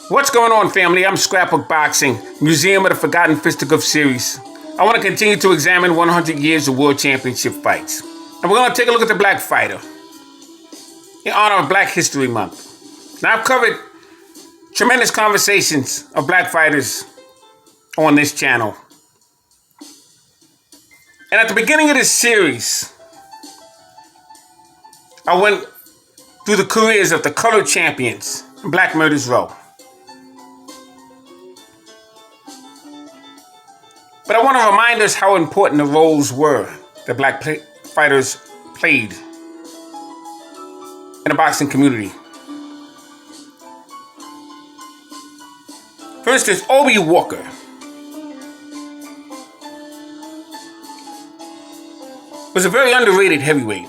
What's going on, family? I'm Scrapbook Boxing, Museum of the Forgotten Fisticuffs Series. I want to continue to examine 100 years of World Championship fights. And we're going to take a look at the Black Fighter in honor of Black History Month. Now, I've covered tremendous conversations of Black fighters on this channel. And at the beginning of this series, I went through the careers of the colored champions in Black Murder's Row. But I want to remind us how important the roles were that Black fighters played in the boxing community. For instance, Obie Walker was a very underrated heavyweight.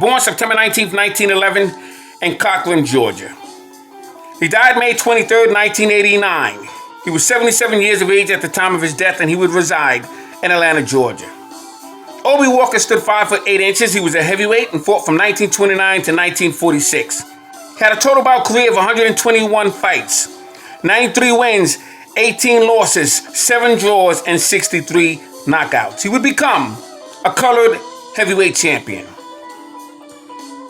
Born September 19th, 1911 in Cochran, Georgia. He died May 23rd, 1989. He was 77 years of age at the time of his death, and he would reside in Atlanta, Georgia. Obie Walker stood 5 foot 8 inches. He was a heavyweight and fought from 1929 to 1946. He had a total bout career of 121 fights, 93 wins, 18 losses, 7 draws, and 63 knockouts. He would become a colored heavyweight champion.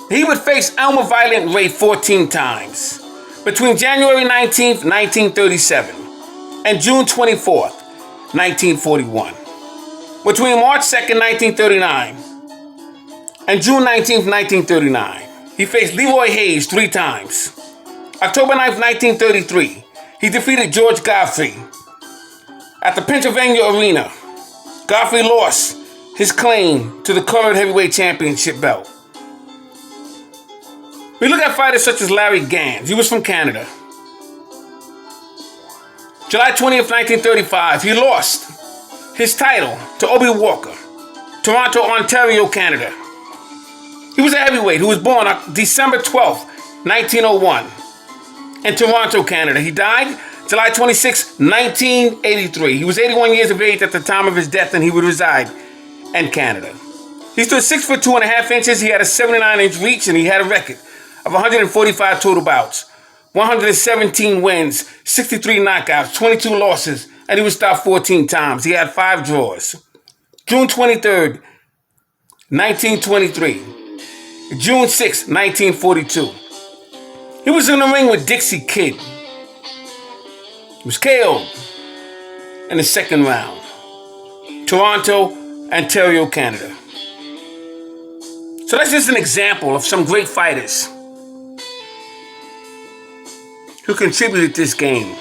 He would face Elmer Violent Ray 14 times between January 19th, 1937 and June 24th, 1941. Between March 2nd, 1939 and June 19th, 1939, he faced Leroy Hayes 3 times. October 9th, 1933, he defeated George Godfrey at the Pennsylvania Arena. Godfrey lost his claim to the colored heavyweight championship belt. We look at fighters such as Larry Gans. He was from Canada. July 20th, 1935, he lost his title to Obie Walker, Toronto, Ontario, Canada. He was a heavyweight who was born on December 12th, 1901 in Toronto, Canada. He died July 26th, 1983. He was 81 years of age at the time of his death, and he would reside in Canada. He stood 6 foot 2.5 inches. He had a 79-inch reach, and he had a record of 145 total bouts, 117 wins, 63 knockouts, 22 losses, and he was stopped 14 times. He had 5 draws. June 23rd, 1923. June 6th, 1942. He was in the ring with Dixie Kid. He was KO'd in the second round. Toronto, Ontario, Canada. So that's just an example of some great fighters who contributed to this game.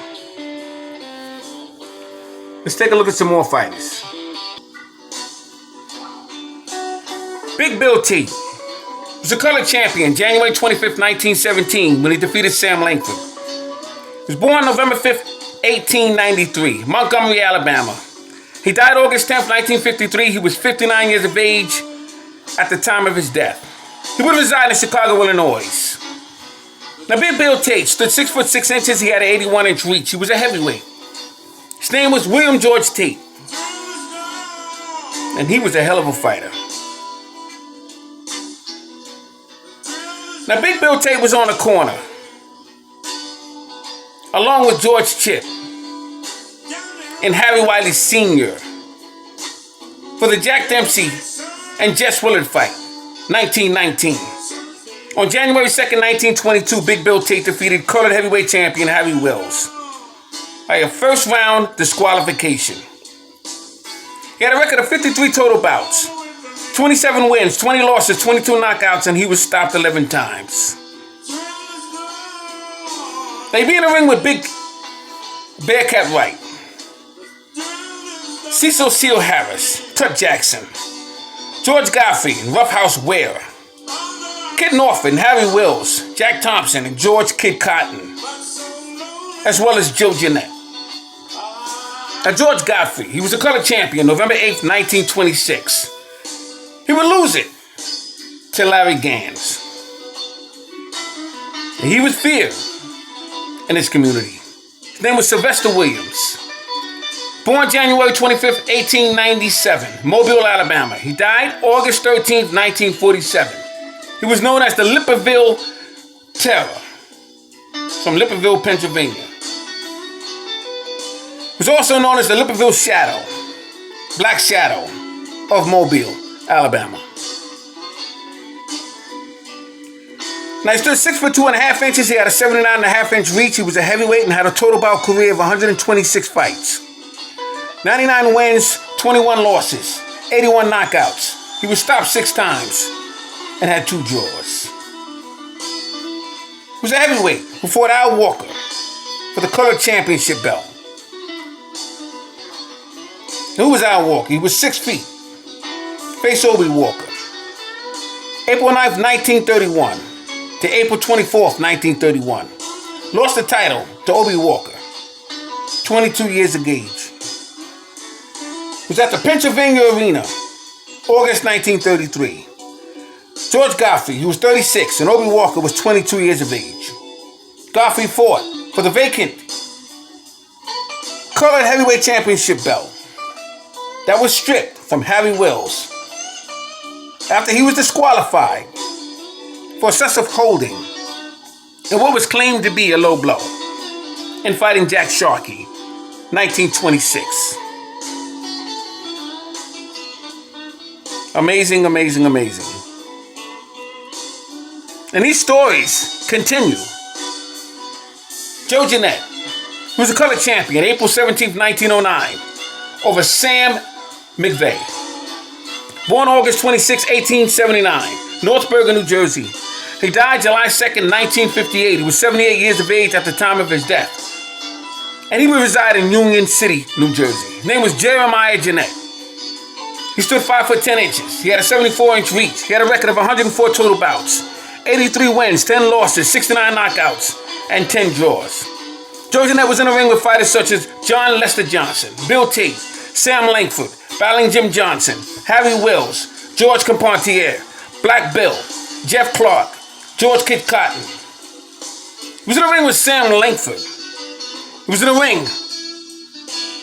Let's take a look at some more fighters. Big Bill T was a colored champion January 25th, 1917 when he defeated Sam Langford. He was born November 5th, 1893, Montgomery, Alabama. He died August 10th, 1953. He was 59 years of age at the time of his death. He would reside in Chicago, Illinois. Now, Big Bill Tate stood 6 foot 6 inches. He had an 81-inch reach. He was a heavyweight. His name was William George Tate. And he was a hell of a fighter. Now, Big Bill Tate was on the corner, along with George Chipp and Harry Wiley Sr. for the Jack Dempsey and Jess Willard fight, 1919. On January 2nd, 1922, Big Bill Tate defeated colored heavyweight champion Harry Wills by a first round disqualification. He had a record of 53 total bouts, 27 wins, 20 losses, 22 knockouts, and he was stopped 11 times. Now he'd be in the ring with Big Bearcat Wright, Cecil Seal Harris, Tut Jackson, George Godfrey, and Roughhouse Ware, Kid Norton, Harry Wills, Jack Thompson, and George Kid Cotton, as well as Joe Jeanette. Now, George Godfrey, he was a colored champion November 8th, 1926. He would lose it to Larry Gans. And he was feared in his community. His name was Sylvester Williams. Born January 25th, 1897, Mobile, Alabama. He died August 13th, 1947. He was known as the Lippeville Terror from Lippeville, Pennsylvania. was also known as the Libreville Shadow, Black Shadow of Mobile, Alabama. Now he stood 6 foot 2.5 inches. He had a 79.5-inch reach. He was a heavyweight and had a total bout career of 126 fights. 99 wins, 21 losses, 81 knockouts. He was stopped 6 times and had 2 draws. He was a heavyweight who fought Al Walker for the Color Championship belt. Who was Al Walker? He was 6 feet. Faced Obi Walker. April 9th, 1931 to April 24th, 1931. Lost the title to Obi Walker. 22 years of age. Was at the Pennsylvania Arena, August 1933. George Godfrey, he was 36, and Obi Walker was 22 years of age. Godfrey fought for the vacant Colored Heavyweight Championship belt that was stripped from Harry Wills after he was disqualified for excessive holding in what was claimed to be a low blow in fighting Jack Sharkey, 1926. Amazing, amazing, amazing. And these stories continue. Joe Jeanette, who was a color champion, April 17th, 1909, over Sam McVeigh. Born August 26, 1879, North Bergen, New Jersey. He died July 2nd, 1958. He was 78 years of age at the time of his death. And he would reside in Union City, New Jersey. His name was Jeremiah Jeanette. He stood 5 foot 10 inches. He had a 74-inch reach. He had a record of 104 total bouts, 83 wins, 10 losses, 69 knockouts, and 10 draws. Joe Jeanette was in the ring with fighters such as John Lester Johnson, Bill Tate, Sam Langford, battling Jim Johnson, Harry Wills, George Carpentier, Black Bill, Jeff Clark, George Kid Cotton. He was in the ring with Sam Langford. He was in the ring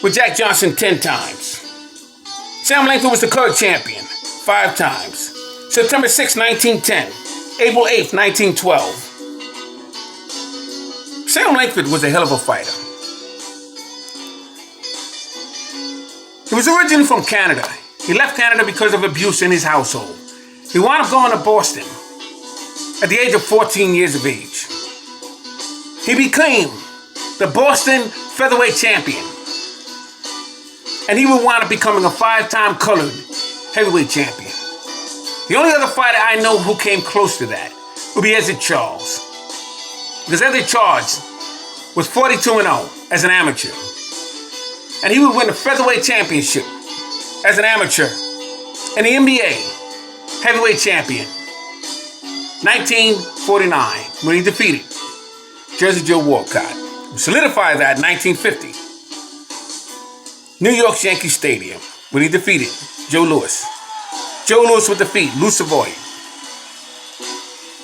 with Jack Johnson 10 times. Sam Langford was the color champion 5 times. September 6, 1910. April 8, 1912. Sam Langford was a hell of a fighter. He was originally from Canada. He left Canada because of abuse in his household. He wound up going to Boston at the age of 14 years of age. He became the Boston featherweight champion. And he would wind up becoming a 5-time colored heavyweight champion. The only other fighter I know who came close to that would be Ezzard Charles. Because Ezzard Charles was 42-0 as an amateur. And he would win the featherweight championship as an amateur and the NBA heavyweight champion 1949 when he defeated Jersey Joe Walcott. He solidified that in 1950. New York's Yankee Stadium when he defeated Joe Louis. Joe Louis would defeat Lou Savoy.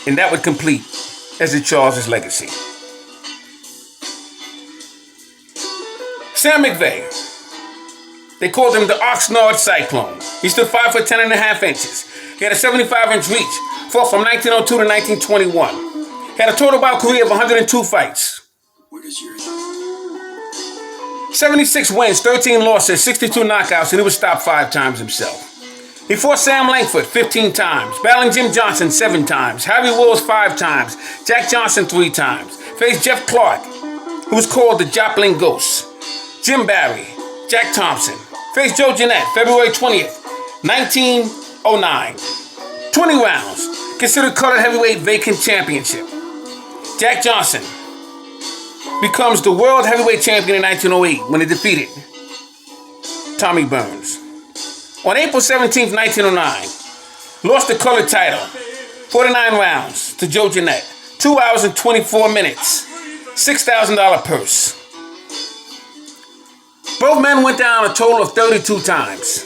And that would complete Ezzard Charles' legacy. Sam McVeigh. They called him the Oxnard Cyclone. He stood 5 foot 10.5 inches. He had a 75-inch reach. Fought from 1902 to 1921. He had a total bout career of 102 fights. 76 wins, 13 losses, 62 knockouts, and he was stopped 5 times himself. He fought Sam Langford 15 times, battling Jim Johnson 7 times, Harry Wills 5 times, Jack Johnson 3 times, faced Jeff Clark, who was called the Joplin Ghost, Jim Barry, Jack Thompson, faced Joe Jeanette February 20th, 1909. 20 rounds, considered colored heavyweight vacant championship. Jack Johnson becomes the world heavyweight champion in 1908 when he defeated Tommy Burns. On April 17th, 1909, lost the colored title, 49 rounds to Joe Jeanette, 2 hours and 24 minutes, $6,000 purse. Both men went down a total of 32 times.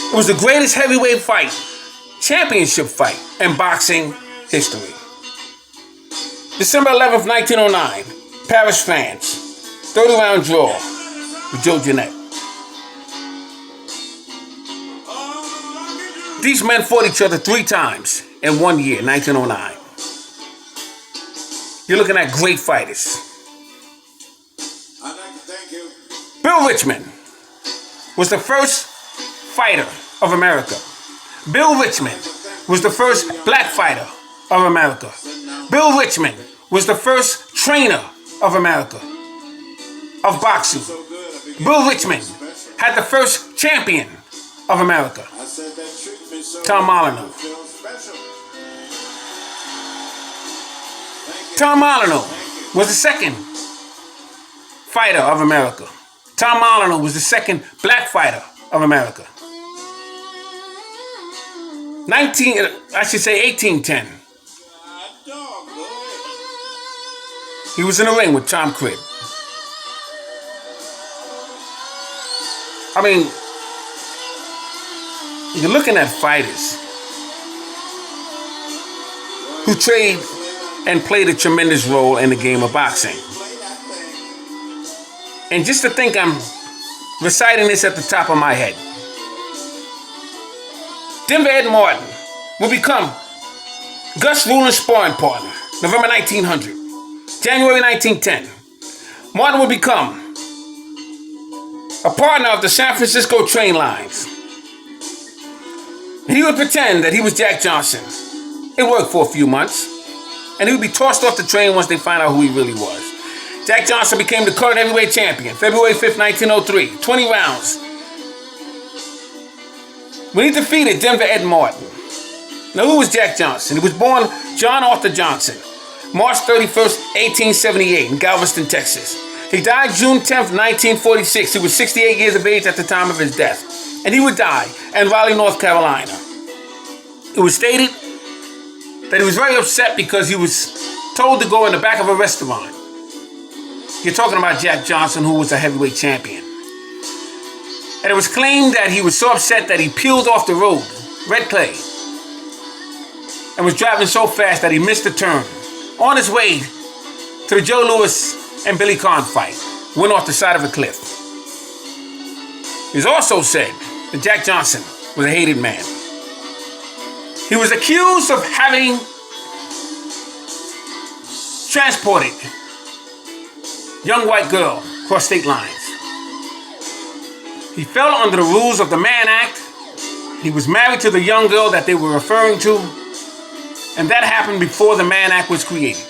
It was the greatest heavyweight fight, championship fight in boxing history. December 11th, 1909, Paris, France, 30-round draw with Joe Jeanette. These men fought each other 3 times in 1 year, 1909. You're looking at great fighters. Bill Richmond was the first fighter of America. Bill Richmond was the first black fighter of America. Bill Richmond was the first trainer of America, of boxing. Bill Richmond had the first champion of America, Tom Molyneux. Tom Molyneux was the second fighter of America. Tom Molyneux was the second black fighter of America. 1810. He was in the ring with Tom Cribb. I mean, you're looking at fighters who trade and played a tremendous role in the game of boxing. And just to think I'm reciting this at the top of my head. Denver Ed Martin will become Gus Rulin's sparring partner, November 1900. January 1910. Martin will become a partner of the San Francisco train lines. He would pretend that he was Jack Johnson. It worked for a few months. And he would be tossed off the train once they find out who he really was. Jack Johnson became the current heavyweight champion, February 5th, 1903. 20 rounds. When he defeated Denver Ed Martin. Now, who was Jack Johnson? He was born John Arthur Johnson, March 31st, 1878 in Galveston, Texas. He died June 10th, 1946. He was 68 years of age at the time of his death. And he would die in Raleigh, North Carolina. It was stated that he was very upset because he was told to go in the back of a restaurant. You're talking about Jack Johnson, who was a heavyweight champion. And it was claimed that he was so upset that he peeled off the road, red clay, and was driving so fast that he missed a turn. On his way to the Joe Louis and Billy Conn fight, went off the side of a cliff. It was also said that Jack Johnson was a hated man. He was accused of having transported young white girl across state lines. He fell under the rules of the Mann Act. He was married to the young girl that they were referring to, and that happened before the Mann Act was created.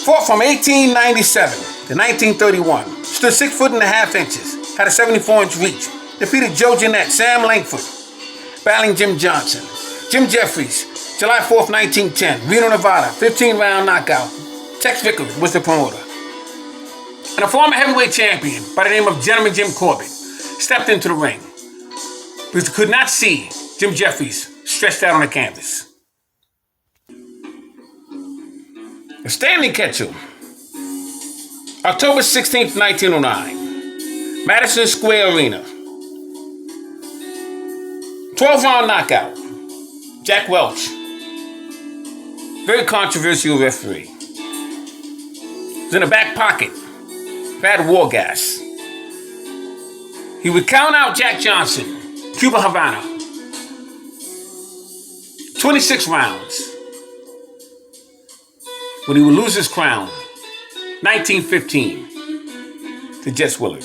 Fought from 1897 to 1931. Stood 6 foot and a half inches. Had a 74-inch reach. Defeated Joe Jeanette, Sam Langford, battling Jim Johnson. Jim Jeffries, July 4th, 1910, Reno, Nevada, 15-round knockout. Tex Vickers was the promoter. And a former heavyweight champion by the name of Gentleman Jim Corbett stepped into the ring because he could not see Jim Jeffries stretched out on the canvas. The Stanley Ketchum, October 16th, 1909, Madison Square Arena. 12-round knockout. Jack Welch. Very controversial referee. Was in the back pocket. Had war gas. He would count out Jack Johnson, Cuba Havana. 26 rounds. When he would lose his crown, 1915, to Jess Willard.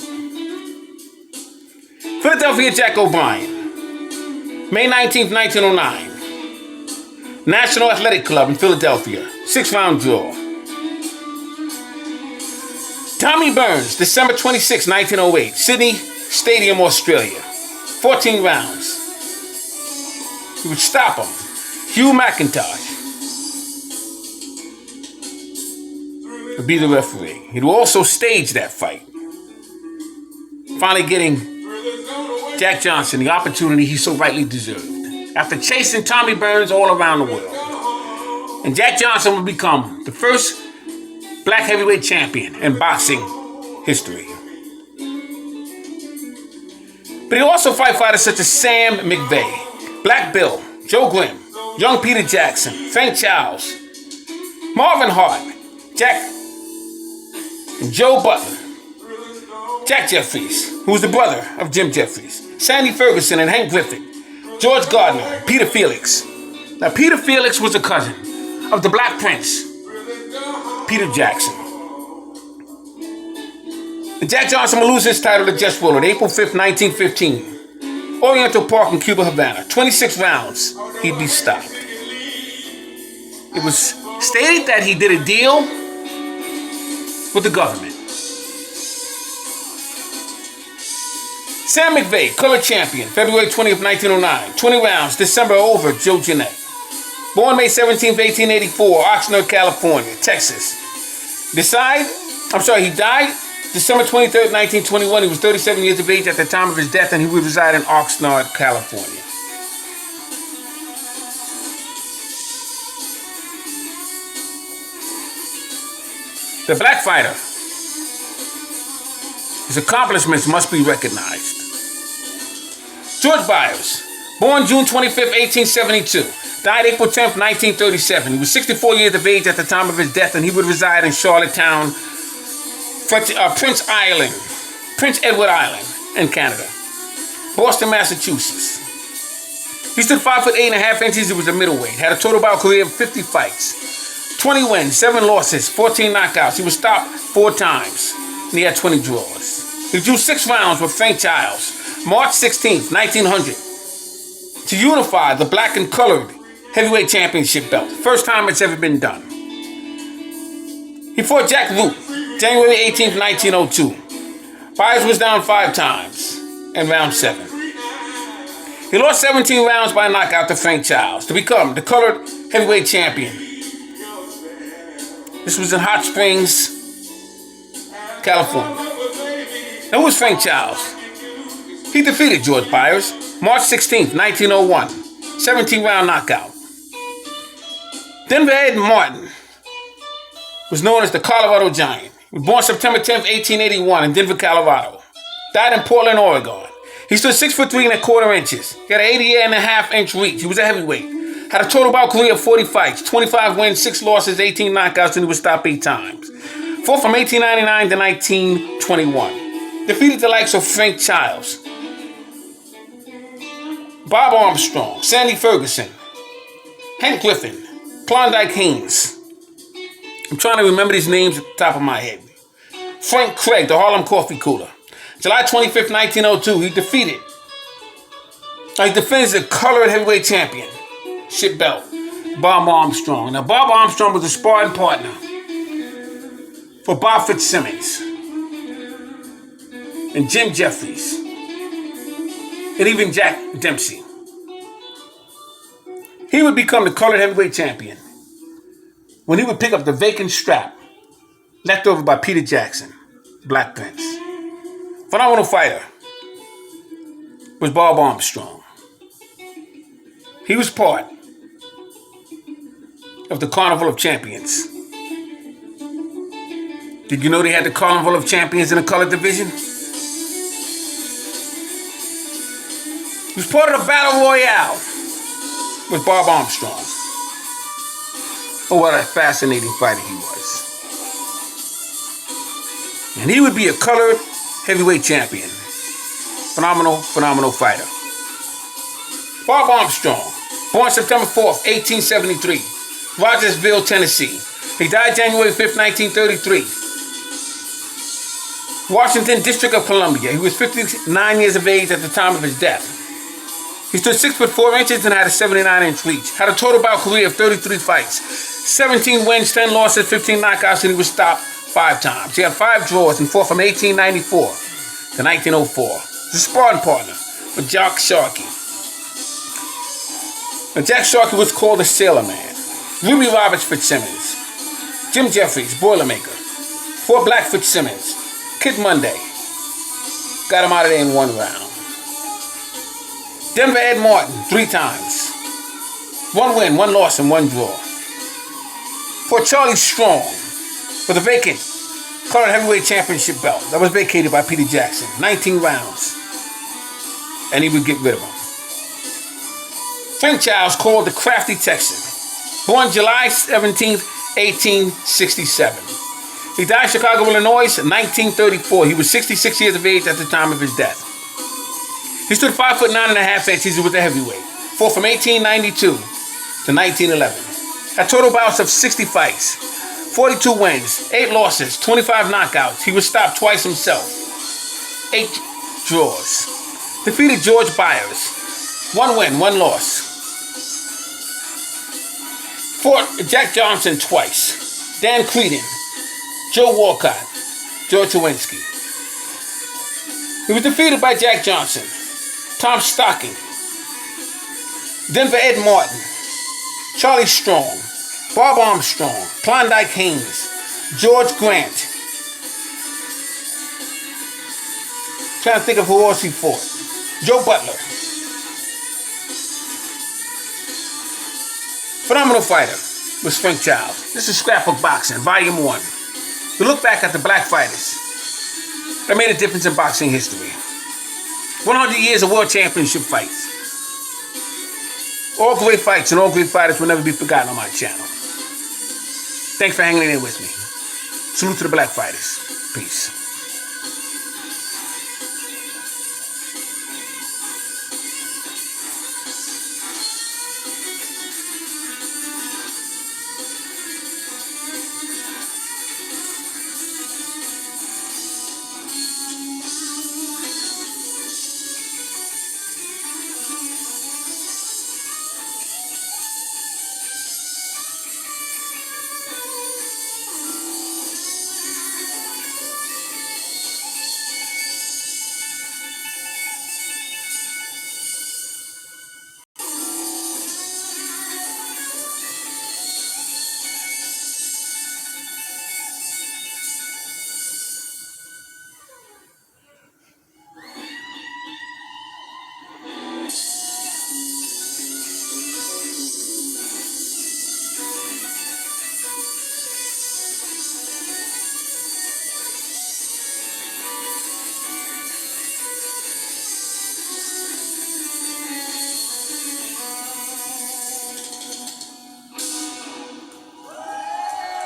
Philadelphia Jack O'Brien. May 19th, 1909. National Athletic Club in Philadelphia. 6-round draw. Tommy Burns, December 26, 1908. Sydney Stadium, Australia. 14 rounds. He would stop him. Hugh McIntosh would be the referee. He would also stage that fight. Finally getting Jack Johnson the opportunity he so rightly deserved. After chasing Tommy Burns all around the world. And Jack Johnson would become the first black heavyweight champion in boxing history. But he also fought fighters such as Sam McVeigh, Black Bill, Joe Grimm, Young Peter Jackson, Frank Charles, Marvin Hart, Jack and Joe Butler, Jack Jeffries, who was the brother of Jim Jeffries, Sandy Ferguson and Hank Griffith, George Gardner, Peter Felix. Now, Peter Felix was a cousin of the Black Prince, Peter Jackson. And Jack Johnson will lose his title to Jess Willard April 5th, 1915. Oriental Park in Cuba, Havana. 26 rounds, he'd be stopped. It was stated that he did a deal with the government. Sam McVeigh, color champion, February 20th, 1909. 20 rounds, December over, Joe Jeanette. Born May 17th, 1884, Oxnard, California, Texas. He died December 23rd, 1921. He was 37 years of age at the time of his death, and he would reside in Oxnard, California. The black fighter. His accomplishments must be recognized. George Byers, born June 25th, 1872. Died April 10th, 1937. He was 64 years of age at the time of his death, and he would reside in Charlottetown, Prince Edward Island in Canada. Boston, Massachusetts. He stood 5'8.5". He was a middleweight. Had a total bout career of 50 fights. 20 wins, 7 losses, 14 knockouts. He was stopped 4 times, and he had 20 draws. He drew 6 rounds with Frank Childs, March 16th, 1900, to unify the black and colored heavyweight championship belt. First time it's ever been done. He fought Jack Root, January 18th, 1902. Byers was down 5 times in round 7. He lost 17 rounds by knockout to Frank Childs to become the colored heavyweight champion. This was in Hot Springs, California. Now, who was Frank Childs? He defeated George Byers, March 16th, 1901. 17-round knockout. Denver Ed Martin was known as the Colorado Giant. He was born September 10th, 1881 in Denver, Colorado. Died in Portland, Oregon. He stood 6'3¼ inches. He had an 88.5-inch reach. He was a heavyweight. Had a total bout career of 40 fights, 25 wins, 6 losses, 18 knockouts, and he was stopped 8 times. Fought from 1899 to 1921. Defeated the likes of Frank Childs, Bob Armstrong, Sandy Ferguson, Hank Griffin, Klondike Haynes. I'm trying to remember these names at the top of my head. Frank Craig, the Harlem Coffee Cooler. July 25th, 1902, he defends the colored heavyweight championship belt, Bob Armstrong. Now, Bob Armstrong was a sparring partner for Bob Fitzsimmons and Jim Jeffries and even Jack Dempsey. He would become the colored heavyweight champion when he would pick up the vacant strap left over by Peter Jackson, Black Prince. Phenomenal fighter was Bob Armstrong. He was part of the Carnival of Champions. Did you know they had the Carnival of Champions in the colored division? He was part of the Battle Royale with Bob Armstrong. Oh, what a fascinating fighter he was. And he would be a colored heavyweight champion. Phenomenal fighter. Bob Armstrong, born September 4th, 1873, Rogersville, Tennessee. He died January 5th, 1933. Washington, District of Columbia. He was 59 years of age at the time of his death. He stood 6'4" and had a 79-inch reach. Had a total bout career of 33 fights, 17 wins, 10 losses, 15 knockouts, and he was stopped 5 times. He had 5 draws and fought from 1894 to 1904. He was a sparring partner with Jack Sharkey. Now, Jack Sharkey was called the Sailor Man. Ruby Roberts Fitzsimmons, Jim Jeffries, Boilermaker, 4 Black Fitzsimmons, Kid Monday. Got him out of there in 1 round. Denver Ed Martin, 3 times. 1 win, 1 loss, and 1 draw. For Charlie Strong, for the vacant colored heavyweight championship belt that was vacated by Peter Jackson. 19 rounds. And he would get rid of him. Frank Childs, called the Crafty Texan. Born July 17th, 1867. He died in Chicago, Illinois, in 1934. He was 66 years of age at the time of his death. He stood 5'9.5". He was a heavyweight. Fought from 1892 to 1911. Had total bouts of 60 fights. 42 wins, 8 losses, 25 knockouts. He was stopped twice himself. 8 draws. Defeated George Byers. 1 win, 1 loss. Fought Jack Johnson twice. Dan Creedon, Joe Walcott, George Lewinsky. He was defeated by Jack Johnson, Tom Stocking, Denver Ed Martin, Charlie Strong, Bob Armstrong, Klondike Haynes, George Grant. Trying to think of who else he fought. Joe Butler. Phenomenal fighter was Frank Child. This is Scrapbook Boxing, Volume 1. We look back at the black fighters that made a difference in boxing history. 100 years of world championship fights. All great fights and all great fighters will never be forgotten on my channel. Thanks for hanging in there with me. Salute to the black fighters. Peace.